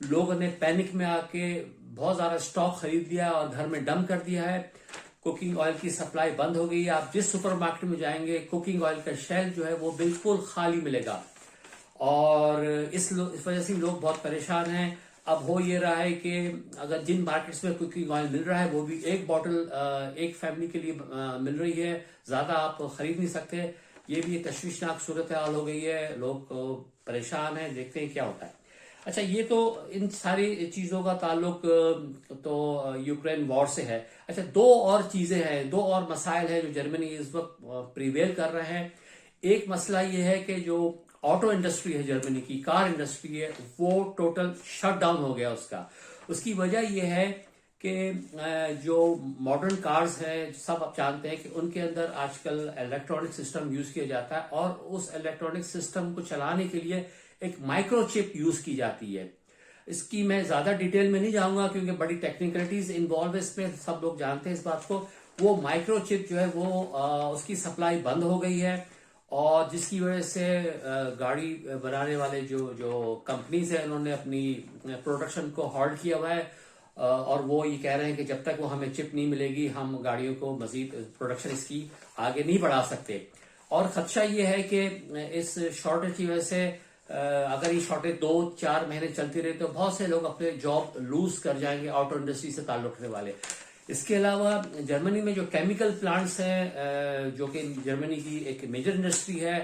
لوگوں نے پینک میں آ کے بہت زیادہ اسٹاک خرید لیا اور گھر میں ڈمپ کر دیا ہے. کوکنگ آئل کی سپلائی بند ہو گئی ہے. آپ جس سپر مارکیٹ میں جائیں گے کوکنگ آئل کا شیلف جو ہے وہ بالکل خالی ملے گا, اور اس وجہ سے لوگ بہت پریشان ہیں. اب ہو یہ رہا ہے کہ اگر جن مارکیٹس میں کوکنگ آئل مل رہا ہے وہ بھی ایک بوٹل ایک فیملی کے لیے مل رہی ہے, زیادہ آپ خرید نہیں سکتے. یہ بھی تشویشناک صورتحال ہو گئی ہے, لوگ پریشان ہیں, دیکھتے ہیں کیا ہوتا ہے. اچھا, یہ تو ان ساری چیزوں کا تعلق تو یوکرین وار سے ہے. اچھا, دو اور چیزیں ہیں, دو اور مسائل ہیں جو جرمنی اس وقت پریویل کر رہے ہیں. ایک مسئلہ یہ ہے کہ جو آٹو انڈسٹری ہے جرمنی کی, کار انڈسٹری ہے, وہ ٹوٹل شٹ ڈاؤن ہو گیا. اس کی وجہ یہ ہے کہ جو ماڈرن کارز ہیں سب آپ جانتے ہیں کہ ان کے اندر آج کل الیکٹرانک سسٹم یوز کیا جاتا ہے, اور اس الیکٹرانک سسٹم کو چلانے کے لیے ایک مائکرو چپ یوز کی جاتی ہے. اس کی میں زیادہ ڈیٹیل میں نہیں جاؤں گا کیونکہ بڑی ٹیکنیکلٹیز انوالو ہے اس میں, سب لوگ جانتے ہیں اس بات کو. وہ مائکرو چپ جو ہے وہ اس کی سپلائی بند ہو گئی ہے, اور جس کی وجہ سے گاڑی بنانے والے جو کمپنیز ہیں انہوں نے اپنی پروڈکشن کو ہالٹ کیا ہوا ہے, اور وہ یہ کہہ رہے ہیں کہ جب تک وہ ہمیں چپ نہیں ملے گی ہم گاڑیوں کو مزید پروڈکشن اس کی آگے نہیں بڑھا سکتے. اور خدشہ یہ ہے کہ اس شارٹیج کی وجہ سے اگر یہ شارٹیج 2-4 مہینے چلتی رہی تو بہت سے لوگ اپنے جاب لوز کر جائیں گے, آٹو انڈسٹری سے تعلق رکھنے والے. اس کے علاوہ جرمنی میں جو کیمیکل پلانٹس ہیں جو کہ جرمنی کی ایک میجر انڈسٹری ہے,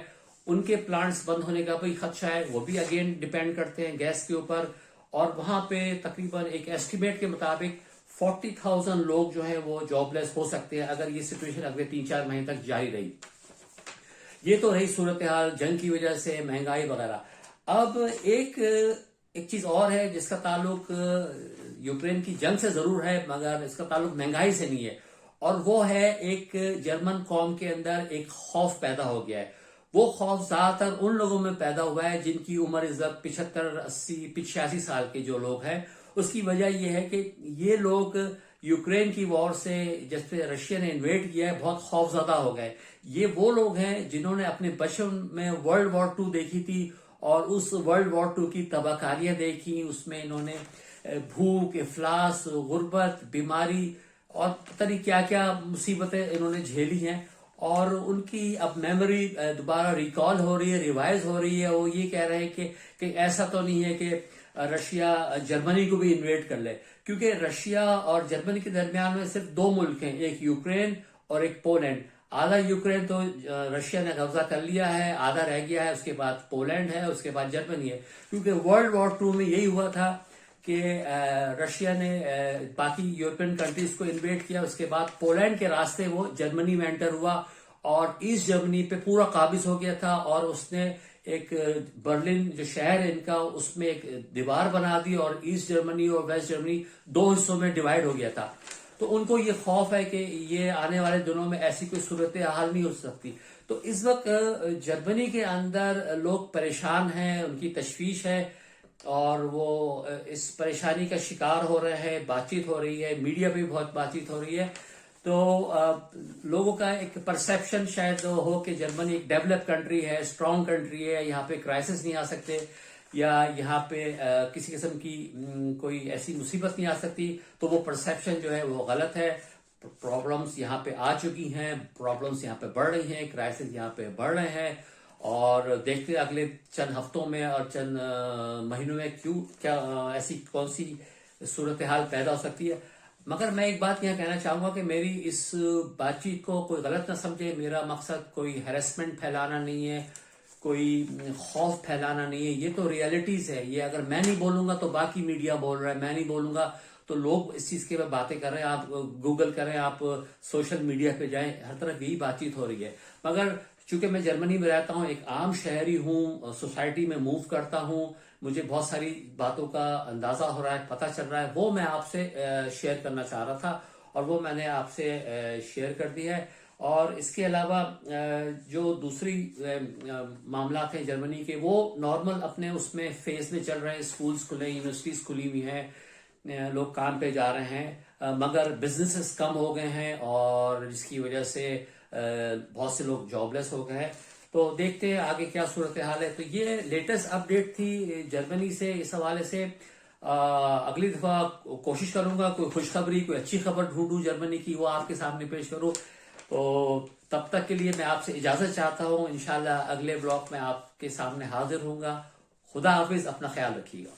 ان کے پلانٹس بند ہونے کا بھی خدشہ ہے. وہ بھی اگین ڈیپینڈ کرتے ہیں گیس کے اوپر, اور وہاں پہ تقریباً ایک ایسٹیمیٹ کے مطابق 40,000 لوگ جو ہیں وہ جاب لیس ہو سکتے ہیں اگر یہ سچویشن اگلے 3-4 مہینے تک جاری رہی. یہ تو رہی صورتحال جنگ کی وجہ سے, مہنگائی وغیرہ. اب ایک چیز اور ہے جس کا تعلق یوکرین کی جنگ سے ضرور ہے مگر اس کا تعلق مہنگائی سے نہیں ہے, اور وہ ہے ایک جرمن قوم کے اندر ایک خوف پیدا ہو گیا ہے. وہ خوف زیادہ تر ان لوگوں میں پیدا ہوا ہے جن کی عمر اس وقت 85 سال کے جو لوگ ہیں. اس کی وجہ یہ ہے کہ یہ لوگ یوکرین کی وار سے جس پہ رشیا نے انویڈ کیا ہے بہت خوف زدہ ہو گئے. یہ وہ لوگ ہیں جنہوں نے اپنے بچپن میں ورلڈ وار 2 دیکھی تھی, اور اس ورلڈ وار 2 کی تباہ کاریاں دیکھی. اس میں انہوں نے بھوک, افلاس, غربت, بیماری اور پتہ نہیں کیا کیا مصیبتیں انہوں نے جھیلی ہیں, اور ان کی اب میموری دوبارہ ریکال ہو رہی ہے, ریوائز ہو رہی ہے. وہ یہ کہہ رہے ہیں کہ ایسا تو نہیں ہے کہ رشیا جرمنی کو بھی انویڈ کر لے, کیونکہ رشیا اور جرمنی کے درمیان میں صرف 2 ملک ہیں, ایک یوکرین اور ایک پولینڈ. آدھا یوکرین تو رشیا نے قبضہ کر لیا ہے, آدھا رہ گیا ہے, اس کے بعد پولینڈ ہے, اس کے بعد جرمنی ہے. کیونکہ ورلڈ وار 2 میں یہی ہوا تھا کہ رشیا نے باقی یورپین کنٹریز کو انویڈ کیا, اس کے بعد پولینڈ کے راستے وہ جرمنی میں انٹر ہوا اور ایسٹ جرمنی پہ پورا قابض ہو گیا تھا, اور اس نے ایک برلن جو شہر ہے ان کا اس میں ایک دیوار بنا دی, اور ایسٹ جرمنی اور ویسٹ جرمنی 2 حصوں میں ڈیوائیڈ ہو گیا تھا. تو ان کو یہ خوف ہے کہ یہ آنے والے دنوں میں ایسی کوئی صورتحال نہیں ہو سکتی. تو اس وقت جرمنی کے اندر لوگ پریشان ہیں, ان کی تشویش ہے, اور وہ اس پریشانی کا شکار ہو رہے ہیں. بات چیت ہو رہی ہے, میڈیا پہ بھی بہت بات چیت ہو رہی ہے. تو لوگوں کا ایک پرسیپشن شاید ہو کہ جرمنی ایک ڈیولپ کنٹری ہے, اسٹرانگ کنٹری ہے, یہاں پہ کرائسس نہیں آ سکتے, یا یہاں پہ کسی قسم کی کوئی ایسی مصیبت نہیں آ سکتی. تو وہ پرسیپشن جو ہے وہ غلط ہے. پرابلمس یہاں پہ آ چکی ہیں, پرابلمس یہاں پہ بڑھ رہی ہیں, کرائسس یہاں پہ بڑھ رہے ہیں, اور دیکھتے ہیں اگلے چند ہفتوں میں اور چند مہینوں میں کیا ایسی کون سی صورتحال پیدا ہو سکتی ہے. مگر میں ایک بات یہاں کہنا چاہوں گا کہ میری اس بات چیت کو کوئی غلط نہ سمجھے. میرا مقصد کوئی ہیرسمنٹ پھیلانا نہیں ہے, کوئی خوف پھیلانا نہیں ہے. یہ تو ریئلٹیز ہے. یہ اگر میں نہیں بولوں گا تو باقی میڈیا بول رہا ہے, میں نہیں بولوں گا تو لوگ اس چیز کے باتیں کر رہے ہیں. آپ گوگل کریں, آپ سوشل میڈیا پہ جائیں, ہر طرف یہی بات چیت ہو رہی ہے. مگر چونکہ میں جرمنی میں رہتا ہوں, ایک عام شہری ہوں, سوسائٹی میں موو کرتا ہوں, مجھے بہت ساری باتوں کا اندازہ ہو رہا ہے, پتہ چل رہا ہے. وہ میں آپ سے شیئر کرنا چاہ رہا تھا, اور وہ میں نے آپ سے شیئر کر دی ہے. اور اس کے علاوہ جو دوسری معاملات ہیں جرمنی کے, وہ نارمل اپنے اس میں فیز میں چل رہے ہیں. اسکولز کھلے, یونیورسٹیز کھلی ہوئی ہیں, لوگ کام پہ جا رہے ہیں, مگر بزنسز کم ہو گئے ہیں, اور جس کی وجہ سے بہت سے لوگ جاب لیس ہو گئے ہیں. تو دیکھتے ہیں آگے کیا صورتحال ہے. تو یہ لیٹسٹ اپڈیٹ تھی جرمنی سے اس حوالے سے. اگلی دفعہ کوشش کروں گا کوئی خوشخبری کوئی اچھی خبر ڈھونڈوں جرمنی کی، وہ آپ کے سامنے پیش کروں. تو تب تک کے لیے میں آپ سے اجازت چاہتا ہوں. انشاءاللہ اگلے بلاگ میں آپ کے سامنے حاضر ہوں گا. خدا حافظ، اپنا خیال رکھیے گا.